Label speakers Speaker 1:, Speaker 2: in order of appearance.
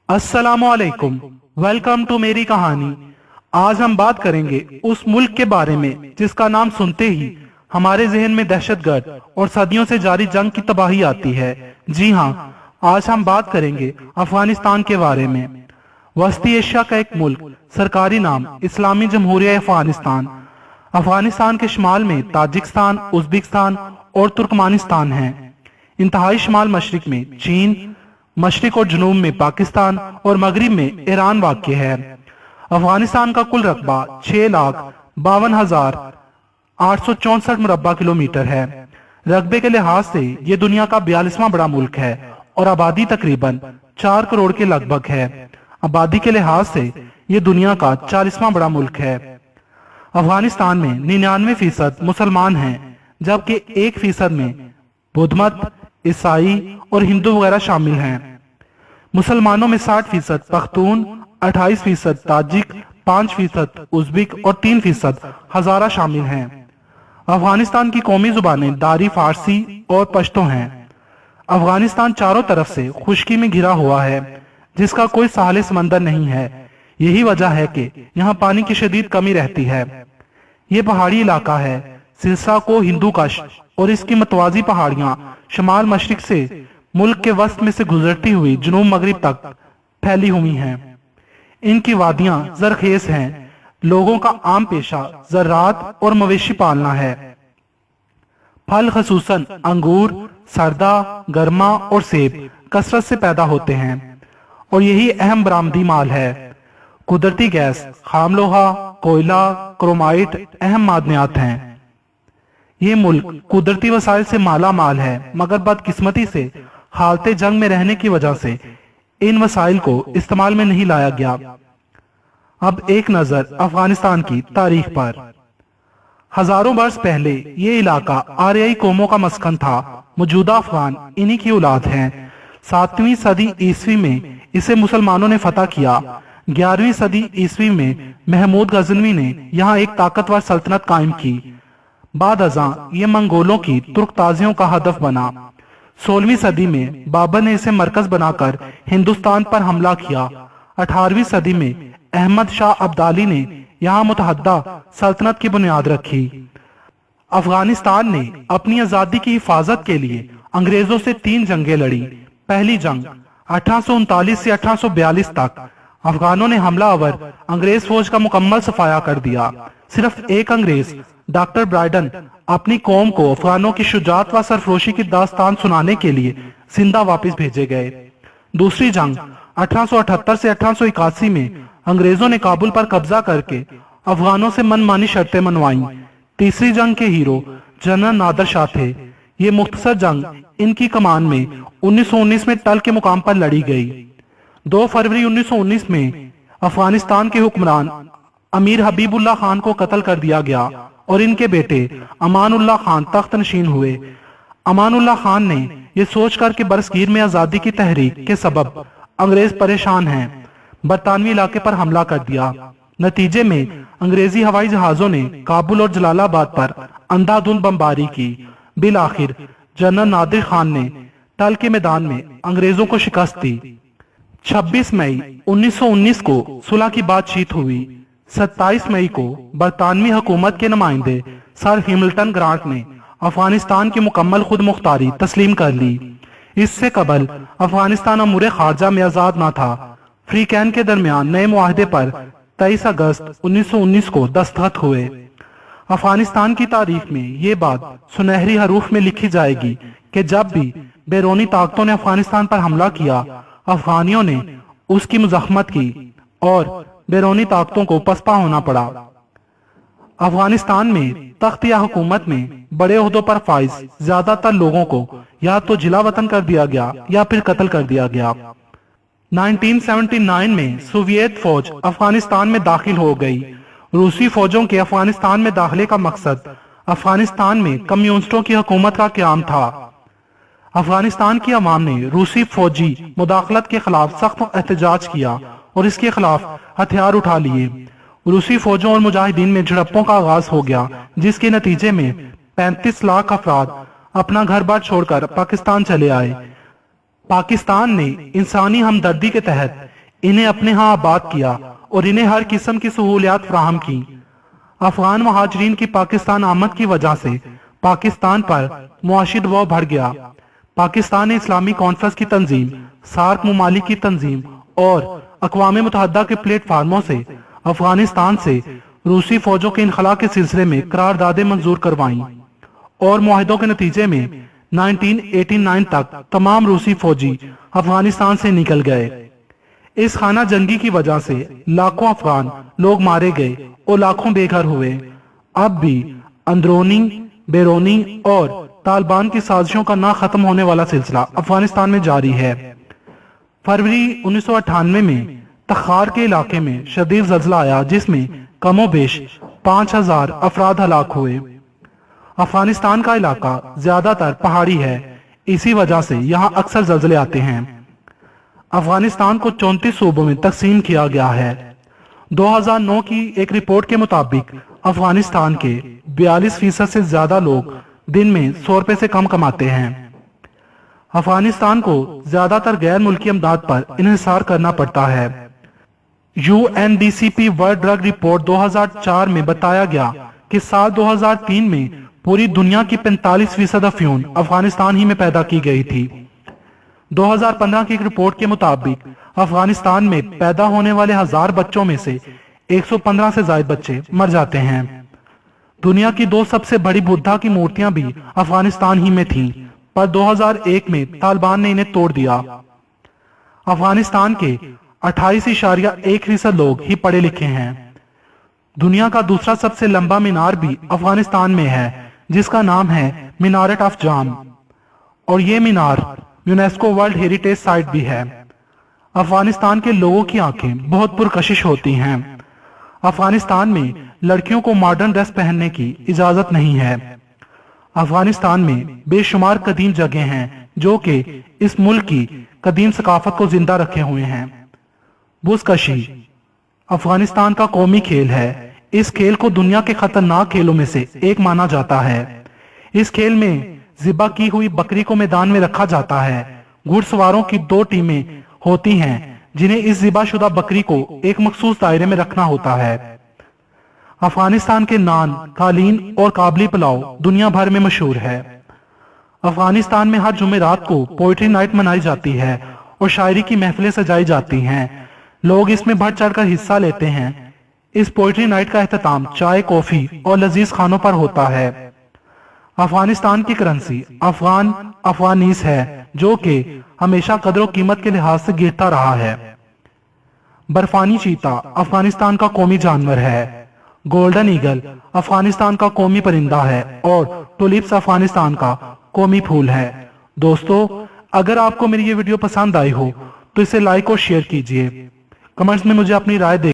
Speaker 1: अस्सलामुअलैकुम। Welcome to मेरी कहानी। आज हम बात करेंगे उस मुल्क के बारे में जिसका नाम सुनते ही हमारे जहन में दहशतगर्द और सदियों से जारी जंग की तबाही आती है। जी हाँ, आज हम बात करेंगे अफगानिस्तान के बारे में। वस्ती एशिया का एक मुल्क, सरकारी नाम इस्लामी जमहूरिया अफगानिस्तान। अफगानिस्तान के शुमाल में ताजिकिस्तान, उज्बेकिस्तान और तुर्कमानिस्तान हैं। इंतहाई शुमाल मशरिक में चीन, मशरिक और जुनूब में पाकिस्तान और मगरिब में ईरान वाक़ है। अफगानिस्तान का कुल रकबा 6,52,864 मुरब्बा किलोमीटर है। रकबे के लिहाज से ये दुनिया का 42वां बड़ा मुल्क है और आबादी तकरीबन 4 करोड़ के लगभग है। आबादी के लिहाज से ये दुनिया का 40वां बड़ा मुल्क है। अफगानिस्तान में 99% मुसलमान हैं, जबकि 1% में बौद्ध मत, ईसाई और हिंदू वगैरह शामिल हैं। मुसलमानों में 60% पख्तून, 28% ताजिक, 5% उज़्बेक और 3% हज़ारा शामिल हैं। अफगानिस्तान की कौमी जुबानें दारी, फारसी और पश्तो हैं। अफगानिस्तान चारों तरफ से खुश्की में घिरा हुआ है, जिसका कोई साहिल समंदर नहीं है। यही वजह है कि यहाँ पानी की शदीद कमी रहती है। ये पहाड़ी इलाका है। सिरसा को हिंदू कश और इसकी मतवाजी पहाड़ियां शुमाल मशरिक से मुल्क के वस्त में से गुजरती हुई जुनूब मगरिब तक फैली हुई हैं। इनकी वादियां जरखेज हैं। लोगों का आम पेशा ज़राअत और मवेशी पालना है। फल खसूसन अंगूर, सरदा, गरमा और सेब कसरत से पैदा होते हैं और यही अहम बरामदी माल है। कुदरती गैस, खाम लोहा, कोयला, क्रोमाइट अहम मादनियात हैं। ये मुल्क कुदरती वसाइल से माला माल है, मगर बदकिस्मती से हालते जंग में रहने की वजह से इन वसाइल को इस्तेमाल में नहीं लाया गया। अब एक नजर अफगानिस्तान की तारीख पर। हजारों वर्ष पहले ये इलाका आर्याई कौमों का मस्कन था। मौजूदा अफगान इन्हीं की औलाद हैं। 7वीं सदी ईस्वी में इसे मुसलमानों ने फतह किया। 11वीं सदी ईस्वी में महमूद गजनवी ने यहाँ एक ताकतवर सल्तनत कायम की। बाद अज़ां ये मंगोलों की तुर्क ताजियों का हदफ बना। 16वीं सदी में बाबर ने इसे मरकज बनाकर हिंदुस्तान पर हमला किया। 18वीं सदी में अहमद शाह अब्दाली ने यहाँ मुतहद्दा सल्तनत की बुनियाद रखी। अफगानिस्तान ने अपनी आजादी की हिफाजत के लिए अंग्रेजों से 3 जंगें लड़ी। पहली जंग 1839 से 1842 तक अफगानों ने हमलावर अंग्रेज फौज का मुकम्मल सफाया कर दिया। सिर्फ एक अंग्रेज, डॉक्टर ब्राइडन, अपनी कौम को अफगानों की शुजाअत व सरफरोशी की दास्तान सुनाने के लिए जिंदा वापस भेजे गए। दूसरी जंग 1878 से 1881 में अंग्रेजों ने काबुल पर कब्जा करके अफगानों से मनमानी शर्तें मनवाईं। तीसरी जंग के हीरो जनरल नादर शाह थे। ये मुख्तसर जंग इनकी कमान में 1919 में टल के मुकाम पर लड़ी गई। 2 फरवरी 1919 में अफगानिस्तान के हुक्मरान अमीर हबीबुल्लाह खान को कत्ल कर दिया गया और इनके बेटे अमानुल्लाह खान तख्त नशीन हुए। अमानुल्लाह खान ने यह सोचकर कि बरसगीर में आजादी की तहरीक के सबब अंग्रेज परेशान हैं, बरतानवी इलाके पर हमला कर दिया। नतीजे में अंग्रेजी हवाई जहाजों ने काबुल और जलालाबाद पर अंधाधुंध बमबारी की। बिल आखिर जनरल नादिर खान ने टल के मैदान में अंग्रेजों को शिकस्त दी। 26 मई 1919 को सुलह की बातचीत हुई। 27 मई को बरतानवी हुकूमत के नुमाइंदे सर हैमिल्टन ग्रांट ने अफगानिस्तान की मुकम्मल खुद मुख्तारी तस्लीम कर ली। इससे कबल अफगानिस्तान अमूर खारजा में आजाद न था। फ्री कैन के दरमियान नए मुआहदे पर 23 अगस्त 1919 को दस्तखत हुए। अफगानिस्तान की तारीख में ये बात सुनहरी हरूफ में लिखी जाएगी कि जब भी बैरूनी ताकतों ने अफगानिस्तान पर हमला किया, अफगानियों ने उसकी मुज़ाहमत की और बैरूनी ताकतों को पसपा होना पड़ा। अफगानिस्तान में तख्त या हुकूमत में बड़े ओहदों पर फाइज ज्यादातर लोगों को या तो जिला वतन कर दिया गया या फिर कत्ल कर दिया गया। 1979 में सोवियत फौज अफगानिस्तान में दाखिल हो गई। रूसी फौजों के अफगानिस्तान में दाखिले का मकसद अफगानिस्तान में कम्युनिस्टों की हुकूमत का क्याम था। अफगानिस्तान की अवाम ने रूसी फौजी मुदाखलत के खिलाफ सख्त एहतजाज किया और इसके खिलाफ हथियार उठा लिए। रूसी फौजों और मुजाहिदीन में झड़पों का आगाज हो गया, जिसके नतीजे में 35 लाख अफराद अपना घर बार छोड़कर पाकिस्तान चले आए। पाकिस्तान ने इंसानी हमदर्दी के तहत इन्हें अपने यहाँ आबाद किया और इन्हें हर किस्म की सहूलियात फराहम की। अफगान महाजरीन की पाकिस्तान आमद की वजह से पाकिस्तान पर मुआशी दबाव बढ़ गया। पाकिस्तान ने इस्लामी कॉन्फ्रेंस की तंजीम, सार्क मुमालिक की तंजीम और अक़वाम मुत्तहिदा के प्लेटफार्मों से अफगानिस्तान से रूसी फौजों के इनखला के सिलसिले में करारदादें मंजूर करवाईं और मुआहिदों के नतीजे में 1989 तक तमाम रूसी फौजी अफगानिस्तान से निकल गए। इस खाना जंगी की वजह से लाखों अफगान लोग मारे गए और लाखों बेघर हुए। अब भी अंदरूनी, बैरूनी और तालिबान की साजिशों का ना खत्म होने वाला सिलसिला अफगानिस्तान में जारी है। फरवरी 1998 में तखार के इलाके में शदीद ज़ल्ज़ला आया जिसमें कमोबेश 5000 अफराद हलाक हुए। अफगानिस्तान का इलाका ज्यादातर पहाड़ी है, इसी वजह से यहाँ अक्सर ज़ल्ज़ले आते हैं। अफगानिस्तान को 34 सूबों में तकसीम किया गया है। 2009 की एक रिपोर्ट के मुताबिक अफगानिस्तान के 42% से ज्यादा लोग दिन में 100 रुपए से कम कमाते हैं। अफगानिस्तान को ज्यादातर गैर मुल्की अमदाद पर इन्हिसार करना पड़ता है। UNDCP वर्ल्ड ड्रग रिपोर्ट 2004 में बताया गया कि साल 2003 में पूरी दुनिया की 45% अफयून अफगानिस्तान ही में पैदा की गई थी। 2015 की एक रिपोर्ट के मुताबिक अफगानिस्तान में पैदा होने वाले 1000 बच्चों में से 115 से ज्यादा बच्चे मर जाते हैं। दुनिया की 2 सबसे बड़ी बुद्धा की मूर्तियां भी अफगानिस्तान ही में थीं, पर 2001 में तालिबान ने इन्हें तोड़ दिया। अफगानिस्तान के 28.1% लोग ही पढ़े लिखे हैं। दुनिया का दूसरा सबसे लंबा मीनार भी अफगानिस्तान में है, जिसका नाम है मीनारत ऑफ जाम, और ये मीनार यूनेस्को वर्ल्ड हेरिटेज साइट भी है। अफगानिस्तान के लोगों की आंखें बहुत पुरकशिश होती हैं। अफगानिस्तान में लड़कियों को मॉडर्न ड्रेस पहनने की इजाजत नहीं है। अफगानिस्तान में बेशुमार कदीम जगह हैं जो कि इस मुल्क की कदीम सकाफत को जिंदा रखे हुए हैं। बुज़कशी अफगानिस्तान का कौमी खेल है। इस खेल को दुनिया के खतरनाक खेलों में से एक माना जाता है। इस खेल में ज़िबा की हुई बकरी को मैदान में रखा जाता है। घुड़सवारों की 2 टीमें होती हैं जिन्हें इस ज़िबाशुदा बकरी को एक मखसूस दायरे में रखना होता है। अफगानिस्तान के नान, कालीन और काबली पुलाव दुनिया भर में मशहूर है। अफगानिस्तान में हर जुमेरात को पोइट्री नाइट मनाई जाती है और शायरी की महफिलें सजाई जाती हैं। लोग इसमें बढ़ चढ़कर हिस्सा लेते हैं। इस पोइट्री नाइट का एहतमाम चाय, कॉफी और लजीज खानों पर होता है। अफगानिस्तान की करेंसी अफगानीस है, जो कि हमेशा कदर कीमत के लिहाज से गिरता रहा है। बर्फानी चीता अफगानिस्तान का कौमी जानवर है। गोल्डन ईगल अफगानिस्तान का कौमी परिंदा है और टुलिप्स अफगानिस्तान का कौमी फूल है। दोस्तों, अगर आपको मेरी ये वीडियो पसंद आई हो तो इसे लाइक और शेयर कीजिए। कमेंट्स में मुझे अपनी राय दे